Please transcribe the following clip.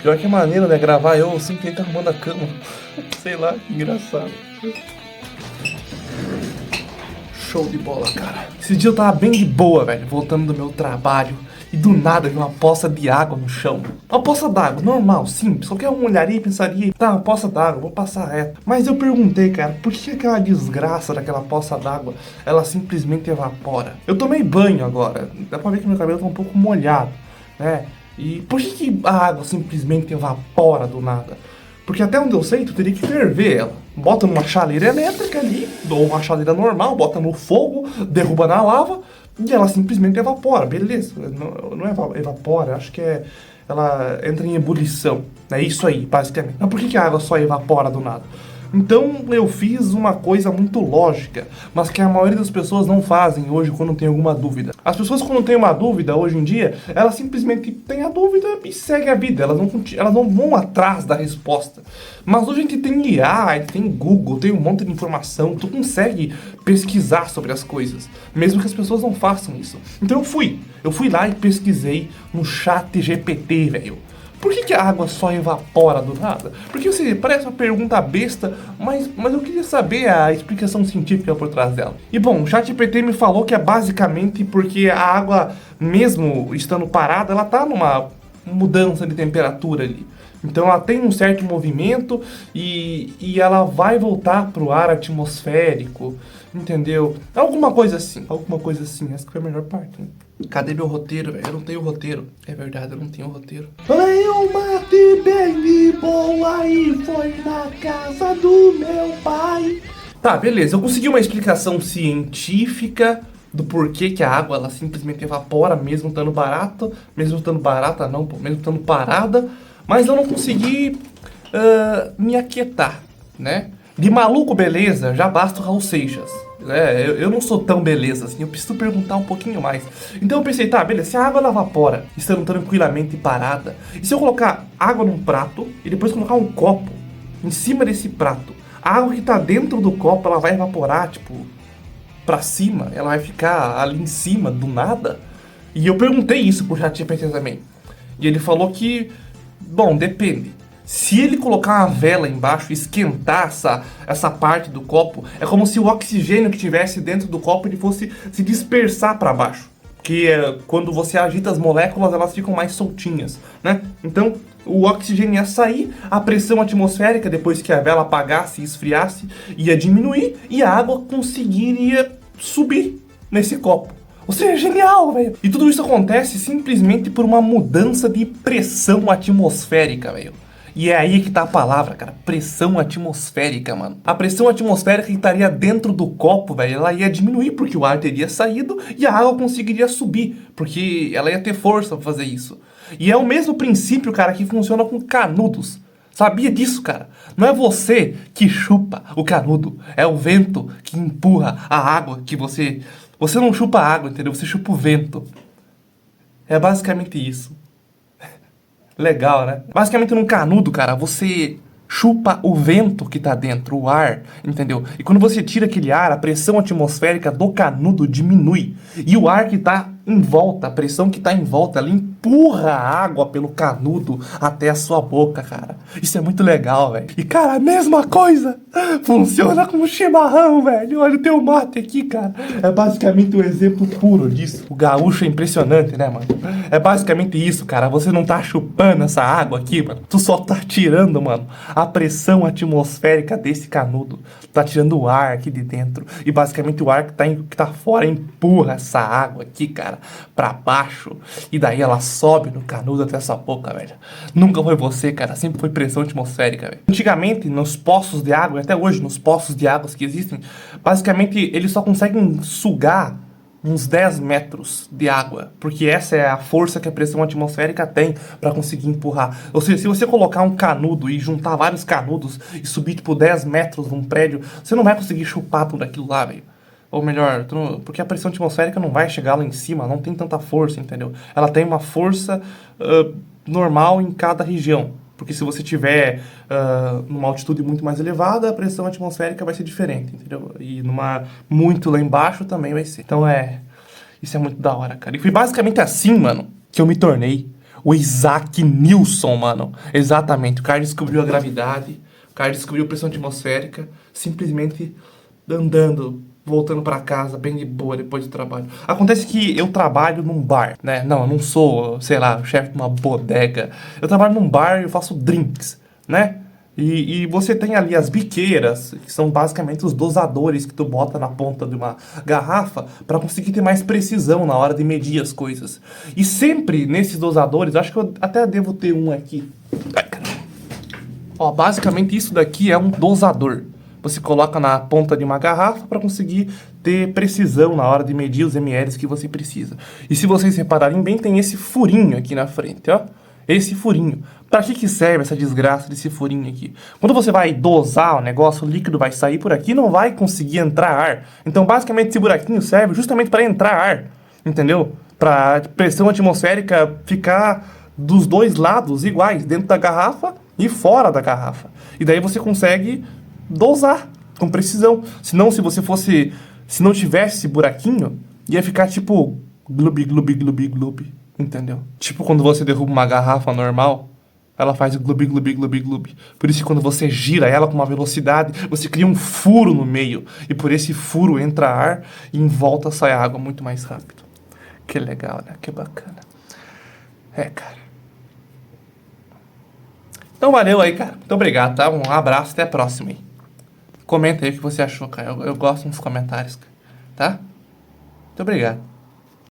Pior que é maneiro, né? Gravar eu simplesmente arrumando a cama. Sei lá, que engraçado. Show de bola, cara. Esse dia eu tava bem de boa, velho, voltando do meu trabalho. E do nada vi uma poça de água no chão. Uma poça d'água, normal, simples. Qualquer um olharia e pensaria, tá, uma poça d'água, vou passar reto. Mas eu perguntei, cara, por que aquela desgraça daquela poça d'água, ela simplesmente evapora? Eu tomei banho agora. Dá pra ver que meu cabelo tá um pouco molhado, né? E por que a água simplesmente evapora do nada? Porque até onde eu sei, tu teria que ferver ela. Bota numa chaleira elétrica ali, ou uma chaleira normal, bota no fogo, derruba na lava, e ela simplesmente evapora, beleza. Não evapora, acho que é... Ela entra em ebulição. É isso aí, basicamente. Mas por que a água só evapora do nada? Então eu fiz uma coisa muito lógica, mas que a maioria das pessoas não fazem hoje quando tem alguma dúvida. As pessoas quando tem uma dúvida hoje em dia, elas simplesmente têm a dúvida e seguem a vida, elas não vão atrás da resposta. Mas hoje a gente tem IA, tem Google, tem um monte de informação, tu consegue pesquisar sobre as coisas, mesmo que as pessoas não façam isso. Então eu fui lá e pesquisei no ChatGPT, velho. Por que a água só evapora do nada? Porque, assim, parece uma pergunta besta, mas eu queria saber a explicação científica por trás dela. E bom, o ChatGPT me falou que é basicamente porque a água, mesmo estando parada, ela tá numa mudança de temperatura ali. Então ela tem um certo movimento e ela vai voltar pro ar atmosférico, entendeu? Alguma coisa assim, essa que foi a melhor parte, né? Cadê meu roteiro, velho? Eu não tenho roteiro. É verdade, eu não tenho roteiro. Eu matei bem de boa e foi na casa do meu pai. Tá, beleza, eu consegui uma explicação científica do porquê que a água ela simplesmente evapora, mesmo estando barata não, pô, mesmo estando parada. Mas eu não consegui me aquietar, né? De maluco, beleza, já basta o Raul Seixas. Eu não sou tão beleza assim, eu preciso perguntar um pouquinho mais. Então eu pensei, tá, beleza, se a água ela evapora, estando tranquilamente parada, e se eu colocar água num prato e depois colocar um copo em cima desse prato, a água que tá dentro do copo, ela vai evaporar, tipo, pra cima, ela vai ficar ali em cima, do nada? E eu perguntei isso pro ChatGPT também. E ele falou que... Bom, depende. Se ele colocar uma vela embaixo e esquentar essa parte do copo, é como se o oxigênio que tivesse dentro do copo ele fosse se dispersar para baixo. Que quando você agita as moléculas, elas ficam mais soltinhas, né? Então, o oxigênio ia sair, a pressão atmosférica, depois que a vela apagasse e esfriasse, ia diminuir e a água conseguiria subir nesse copo. Ou seja, genial, velho. E tudo isso acontece simplesmente por uma mudança de pressão atmosférica, velho. E é aí que tá a palavra, cara. Pressão atmosférica, mano. A pressão atmosférica que estaria dentro do copo, velho, ela ia diminuir porque o ar teria saído e a água conseguiria subir, porque ela ia ter força pra fazer isso. E é o mesmo princípio, cara, que funciona com canudos. Sabia disso, cara? Não é você que chupa o canudo, é o vento que empurra a água que você... Você não chupa a água, entendeu? Você chupa o vento. É basicamente isso. Legal, né? Basicamente num canudo, cara, você chupa o vento que tá dentro, o ar, entendeu? E quando você tira aquele ar, a pressão atmosférica do canudo diminui. E o ar que tá em volta, a pressão que tá em volta, ela empurra a água pelo canudo até a sua boca, cara. Isso é muito legal, velho. E, cara, a mesma coisa funciona com o chimarrão, velho. Olha o teu mate aqui, cara. É basicamente um exemplo puro disso. O gaúcho é impressionante, né, mano? É basicamente isso, cara. Você não tá chupando essa água aqui, mano. Tu só tá tirando, mano, a pressão atmosférica desse canudo. Tá tirando o ar aqui de dentro. E basicamente o ar que tá fora empurra essa água aqui, cara, pra baixo. E daí ela sobe no canudo até essa boca, velho. Nunca foi você, cara. Sempre foi pressão atmosférica, velho. Antigamente, nos poços de água, até hoje, nos poços de água que existem, basicamente eles só conseguem sugar uns 10 metros de água, porque essa é a força que a pressão atmosférica tem para conseguir empurrar. Ou seja, se você colocar um canudo e juntar vários canudos e subir tipo 10 metros num prédio, você não vai conseguir chupar tudo aquilo lá, velho. Ou melhor, porque a pressão atmosférica não vai chegar lá em cima, não tem tanta força, entendeu? Ela tem uma força normal em cada região. Porque se você tiver numa altitude muito mais elevada, a pressão atmosférica vai ser diferente, entendeu? E numa muito lá embaixo também vai ser. Então isso é muito da hora, cara. E foi basicamente assim, mano, que eu me tornei O Isaac Newton, mano. Exatamente. O cara descobriu a gravidade. O cara descobriu a pressão atmosférica. Simplesmente andando, voltando pra casa, bem de boa depois do trabalho. Acontece que eu trabalho num bar, né? Não, eu não sou, sei lá, o chefe de uma bodega. Eu trabalho num bar e eu faço drinks, né? E você tem ali as biqueiras, que são basicamente os dosadores que tu bota na ponta de uma garrafa para conseguir ter mais precisão na hora de medir as coisas. E sempre nesses dosadores, acho que eu até devo ter um aqui. Ai, caramba. Ó, basicamente isso daqui é um dosador. Você coloca na ponta de uma garrafa para conseguir ter precisão na hora de medir os ml que você precisa. E se vocês repararem bem, tem esse furinho aqui na frente, ó. Esse furinho. Para que serve essa desgraça desse furinho aqui? Quando você vai dosar o negócio, o líquido vai sair por aqui e não vai conseguir entrar ar. Então, basicamente, esse buraquinho serve justamente para entrar ar. Entendeu? Para pressão atmosférica ficar dos dois lados iguais, dentro da garrafa e fora da garrafa. E daí você consegue dosar com precisão. Senão, se não tivesse esse buraquinho, ia ficar tipo gloob, gloob, gloob, gloob. Entendeu? Tipo quando você derruba uma garrafa normal, ela faz gloob, gloob, gloob, gloob. Por isso que quando você gira ela com uma velocidade, você cria um furo no meio. E por esse furo entra ar e em volta sai água muito mais rápido. Que legal, né? Que bacana. É, cara. Então valeu aí, cara. Muito obrigado, tá? Um abraço, até a próxima aí. Comenta aí o que você achou, cara. Eu gosto dos comentários, cara. Tá? Muito obrigado.